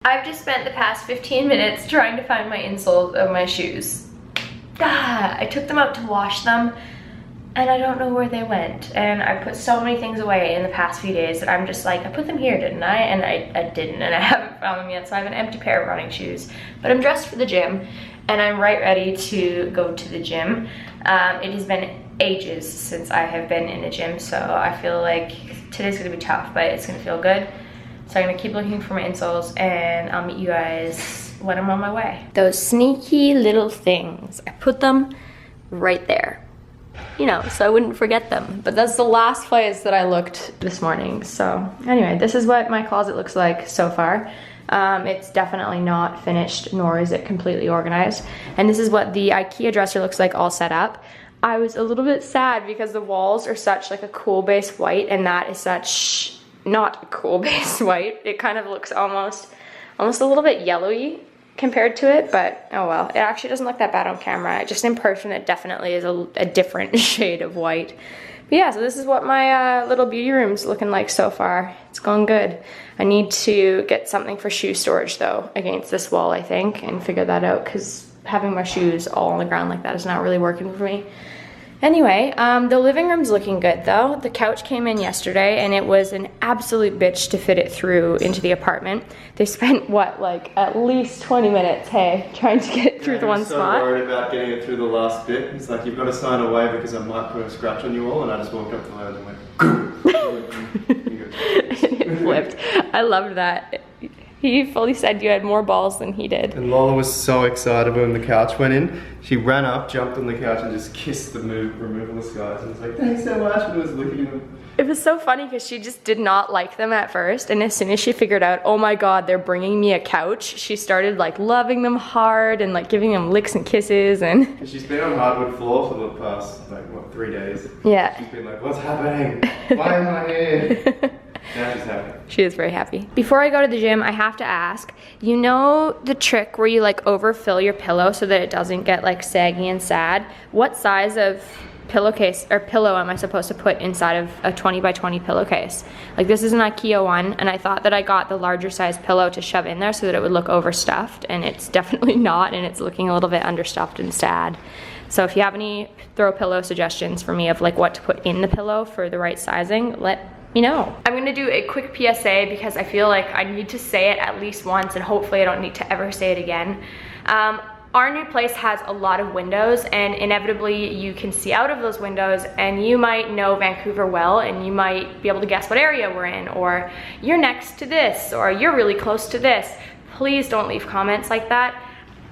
I've just spent the past 15 minutes trying to find my insoles of my shoes. I took them out to wash them and I don't know where they went. And I put so many things away in the past few days that I'm just like, I put them here, didn't I? And I didn't, and I haven't found them yet. So I have an empty pair of running shoes, but I'm dressed for the gym and I'm right ready to go to the gym. It has been ages since I have been in a gym, so I feel like today's gonna be tough, but it's gonna feel good. So I'm gonna keep looking for my insoles and I'll meet you guys when I'm on my way. Those sneaky little things, I put them right there, you know, so I wouldn't forget them. But that's the last place that I looked this morning. So anyway, this is what my closet looks like so far. It's definitely not finished, nor is it completely organized. And this is what the IKEA dresser looks like all set up. I was a little bit sad because the walls are such like a cool base white, and that is such not a cool base white. It kind of looks almost a little bit yellowy compared to it, but oh well. It actually doesn't look that bad on camera. Just in person, it definitely is a different shade of white. But yeah, so this is what my little beauty room's looking like so far. It's going good. I need to get something for shoe storage though against this wall, I think, and figure that out, because having my shoes all on the ground like that is not really working for me. Anyway, the living room's looking good though. The couch came in yesterday and it was an absolute bitch to fit it through into the apartment. They spent, what, like at least 20 minutes, hey, trying to get it through the one spot. I was so worried about getting it through the last bit. It's like, you've got to sign away because I might put a scratch on you all, and I just walked up to her and went, and it flipped. I loved that. He fully said you had more balls than he did. And Lola was so excited when the couch went in. She ran up, jumped on the couch, and just kissed the removalist guys. And was like, thanks so much, and was licking them. It was so funny because she just did not like them at first. And as soon as she figured out, oh my God, they're bringing me a couch, she started like loving them hard and like giving them licks and kisses. And she's been on hardwood floor for the past, like, what, 3 days? Yeah. She's been like, what's happening? Why am I here? Now she's happy. She is very happy. Before I go to the gym, I have to ask, you know the trick where you like overfill your pillow so that it doesn't get like saggy and sad? What size of pillowcase or pillow am I supposed to put inside of a 20 by 20 pillowcase? Like, this is an IKEA one, and I thought that I got the larger size pillow to shove in there so that it would look overstuffed, and it's definitely not, and it's looking a little bit understuffed and sad. So if you have any throw pillow suggestions for me of like what to put in the pillow for the right sizing, let me know. I'm gonna do a quick PSA because I feel like I need to say it at least once, and hopefully I don't need to ever say it again. Our new place has a lot of windows, and inevitably you can see out of those windows, and you might know Vancouver well, and you might be able to guess what area we're in, or you're next to this, or you're really close to this. Please don't leave comments like that.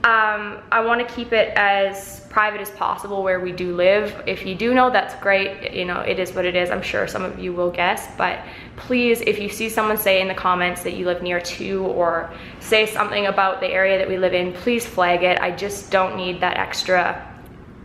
I want to keep it as private as possible where we do live. If you do know, that's great. You know, it is what it is. I'm sure some of you will guess, but please, if you see someone say in the comments that you live near to, or say something about the area that we live in, please flag it. I just don't need that extra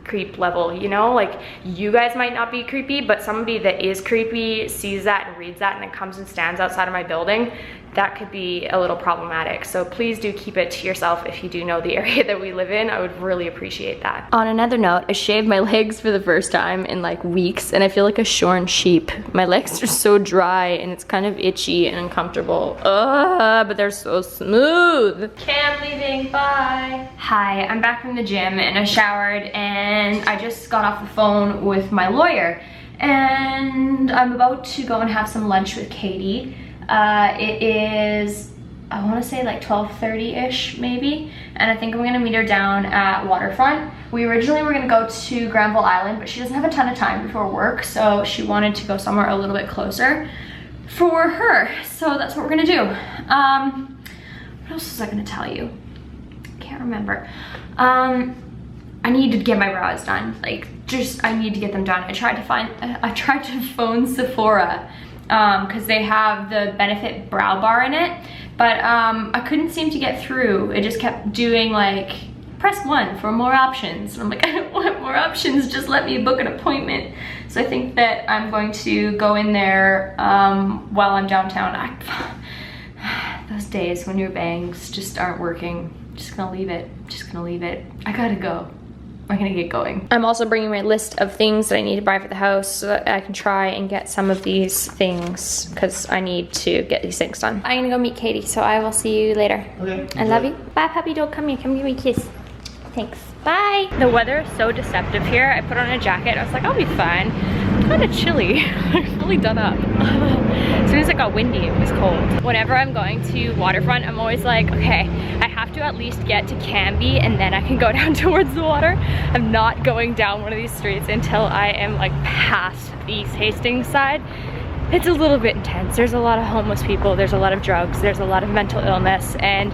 creep level, you know? Like, you guys might not be creepy, but somebody that is creepy sees that and reads that and then comes and stands outside of my building. That could be a little problematic. So please do keep it to yourself if you do know the area that we live in. I would really appreciate that. On another note, I shaved my legs for the first time in like weeks, and I feel like a shorn sheep. My legs are so dry and it's kind of itchy and uncomfortable. But they're so smooth. Okay, I'm leaving, bye. Hi, I'm back from the gym and I showered, and I just got off the phone with my lawyer, and I'm about to go and have some lunch with Katie. It is, I want to say like 12:30-ish maybe, and I think I'm gonna meet her down at Waterfront. We originally were gonna go to Granville Island, but she doesn't have a ton of time before work, so she wanted to go somewhere a little bit closer for her, so that's what we're gonna do. What else was I gonna tell you? Can't remember. I need to get my brows done. Like, I need to get them done. I tried to phone Sephora, because they have the Benefit brow bar in it, but I couldn't seem to get through. It just kept doing like, press 1 for more options. And I'm like, I don't want more options, just let me book an appointment. So I think that I'm going to go in there while I'm downtown. Those days when your bangs just aren't working, just gonna leave it, I gotta go. I'm gonna get going. I'm also bringing my list of things that I need to buy for the house so that I can try and get some of these things because I need to get these things done. I'm gonna go meet Katie, so I will see you later. Okay. I love you. Bye, puppy dog. Come here. Come give me a kiss. Thanks. Bye. The weather is so deceptive here. I put on a jacket. I was like, I'll be fine. It's kind of chilly. I'm fully done up. As soon as it got windy, it was cold. Whenever I'm going to waterfront, I'm always like, okay, I have to at least get to Canby and then I can go down towards the water. I'm not going down one of these streets until I am like past the East Hastings side. It's a little bit intense. There's a lot of homeless people, there's a lot of drugs, there's a lot of mental illness, and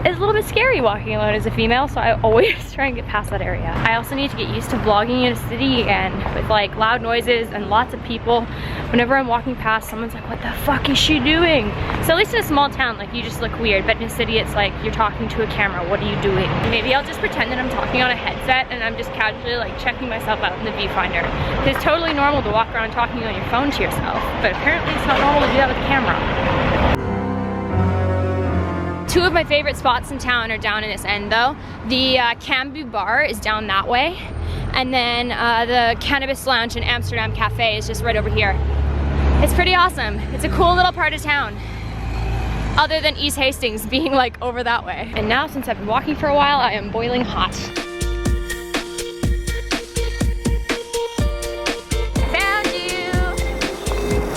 it's a little bit scary walking alone as a female, so I always try and get past that area. I also need to get used to vlogging in a city again with like loud noises and lots of people. Whenever I'm walking past, someone's like, what the fuck is she doing? So at least in a small town, like you just look weird, but in a city it's like you're talking to a camera, what are you doing? Maybe I'll just pretend that I'm talking on a headset and I'm just casually like checking myself out in the viewfinder. It's totally normal to walk around talking on your phone to yourself, but apparently it's not normal to do that with a camera. Two of my favorite spots in town are down in this end though. The Canby Bar is down that way, and then the Cannabis Lounge and Amsterdam Cafe is just right over here. It's pretty awesome. It's a cool little part of town, other than East Hastings being like over that way. And now, since I've been walking for a while, I am boiling hot.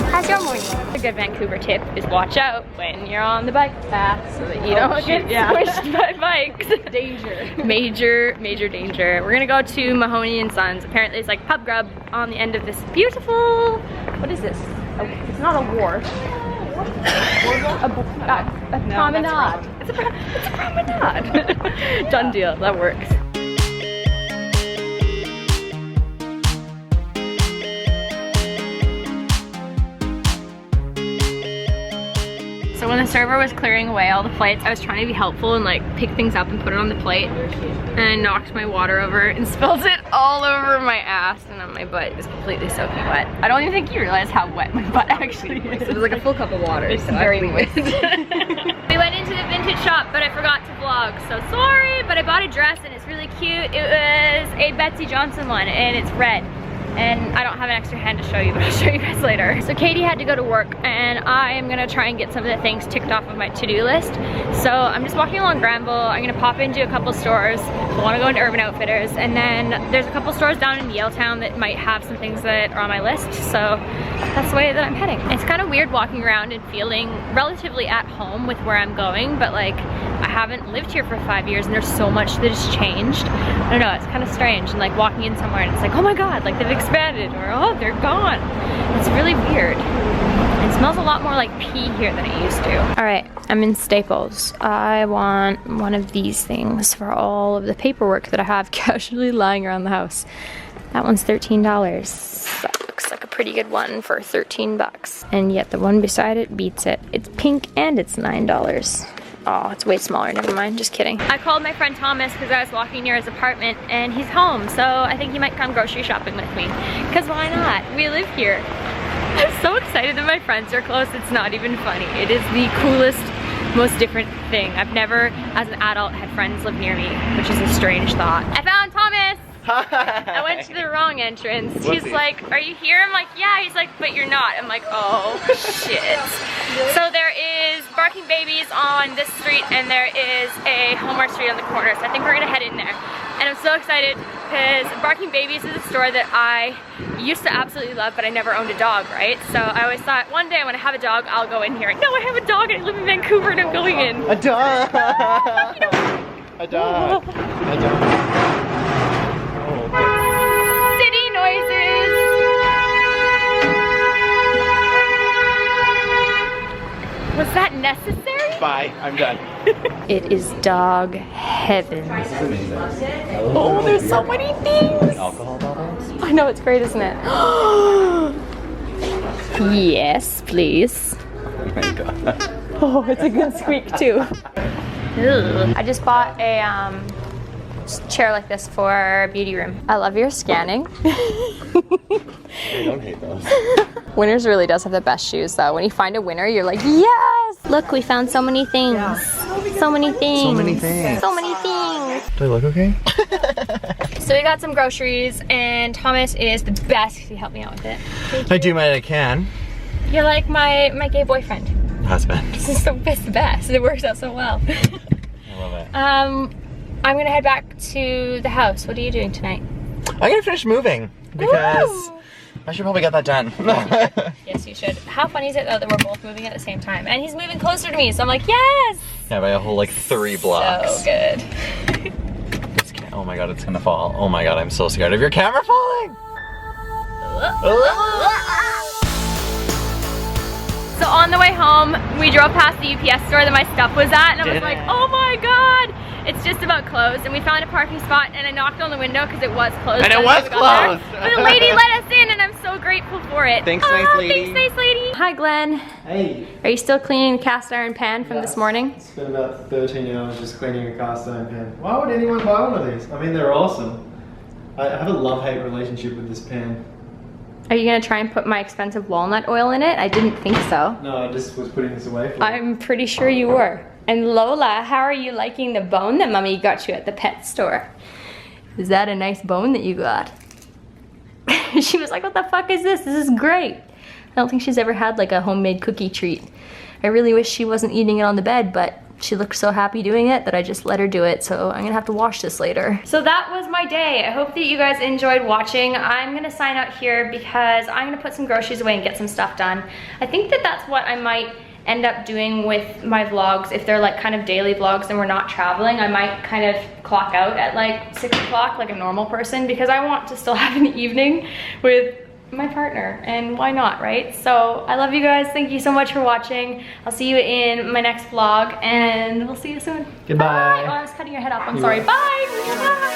How's your morning? A good Vancouver tip is watch out when you're on the bike path so that you don't get squished by bikes. Danger. Major danger. We're gonna go to Mahoney and Sons. Apparently it's like pub grub on the end of this beautiful, what is this? It's not a wharf. A promenade. It's a promenade. Done deal, that works. So when the server was clearing away all the plates, I was trying to be helpful and like pick things up and put it on the plate. And I knocked my water over and spilled it all over my ass, and then my butt is completely soaking wet. I don't even think you realize how wet my butt actually is. It was like a full cup of water. It's very moist. We went into the vintage shop, but I forgot to vlog, so sorry, but I bought a dress and it's really cute. It was a Betsy Johnson one and it's red. And I don't have an extra hand to show you, but I'll show you guys later. So Katie had to go to work and I am gonna try and get some of the things ticked off of my to-do list. So I'm just walking along Granville. I'm gonna pop into a couple stores. I wanna go into Urban Outfitters, and then there's a couple stores down in Yaletown that might have some things that are on my list. So that's the way that I'm heading. It's kind of weird walking around and feeling relatively at home with where I'm going, but like I haven't lived here for 5 years and there's so much that has changed. I don't know, it's kind of strange, and like walking in somewhere and it's like, oh my god, like they've expanded, or oh, they're gone. It's really weird. It smells a lot more like pee here than it used to. All right, I'm in Staples. I want one of these things for all of the paperwork that I have casually lying around the house. That one's $13. That looks like a pretty good one for 13 bucks. And yet the one beside it beats it. It's pink and it's $9. Oh, it's way smaller, never mind, just kidding. I called my friend Thomas because I was walking near his apartment and he's home, so I think he might come grocery shopping with me. Because why not? We live here. I'm so excited that my friends are close, it's not even funny. It is the coolest, most different thing. I've never, as an adult, had friends live near me, which is a strange thought. I found Thomas! I went to the wrong entrance. He's like, are you here? I'm like, yeah. He's like, but you're not. I'm like, oh, shit. So there is Barking Babies on this street and there is a Hallmark Street on the corner. So I think we're gonna head in there. And I'm so excited because Barking Babies is a store that I used to absolutely love, but I never owned a dog, right? So I always thought, one day when I have a dog, I'll go in here. No, I have a dog and I live in Vancouver and I'm going in. A dog! A dog! A dog. City noises! Was that necessary? Bye, I'm done. It is dog heaven. This is amazing. Oh, there's so many things! Alcohol bottles? I know, it's great, isn't it? Yes, please. Oh my god. Oh, it's a good squeak too. Ugh. I just bought a chair like this for our beauty room. I love your scanning. I don't hate those. Winners really does have the best shoes though. When you find a winner, you're like, yes! Look, we found so many things. So many things. So many things. So many things. Do I look okay? So we got some groceries and Thomas is the best because he helped me out with it. I do what I can. You're like my gay boyfriend. Husband. It's the best. It works out so well. I love it. I'm gonna head back to the house. What are you doing tonight? I'm gonna finish moving because Woo! I should probably get that done. Yes, you should. How funny is it though that we're both moving at the same time? And he's moving closer to me, so I'm like, yes! Yeah, by a whole like 3 blocks. So good. Oh my god, it's gonna fall. Oh my god, I'm so scared of your camera falling! So on the way home, we drove past the UPS store that my stuff was at, and I was like, oh my god! It's just about closed, and we found a parking spot, and I knocked on the window because it was closed. And it was closed! But the lady let us in, and I'm so grateful for it. Thanks, nice lady. Thanks, nice lady. Hi, Glenn. Hey! Are you still cleaning the cast iron pan from this morning? It's been about 13 hours just cleaning a cast iron pan. Why would anyone buy one of these? I mean, they're awesome. I have a love-hate relationship with this pan. Are you gonna try and put my expensive walnut oil in it? I didn't think so. No, I just was putting this away for you. I'm pretty sure you were. And Lola, how are you liking the bone that Mommy got you at the pet store? Is that a nice bone that you got? She was like, what the fuck is this? This is great. I don't think she's ever had like a homemade cookie treat. I really wish she wasn't eating it on the bed, but she looked so happy doing it that I just let her do it, so I'm gonna have to wash this later. So that was my day. I hope that you guys enjoyed watching. I'm gonna sign out here because I'm gonna put some groceries away and get some stuff done. I think that that's what I might end up doing with my vlogs. If they're like kind of daily vlogs and we're not traveling, I might kind of clock out at like 6 o'clock like a normal person because I want to still have an evening with my partner, and why not, right? So I love you guys. Thank you so much for watching. I'll see you in my next vlog and we'll see you soon. Goodbye. Bye. Oh, I was cutting your head off. I'm sorry. Bye. Bye.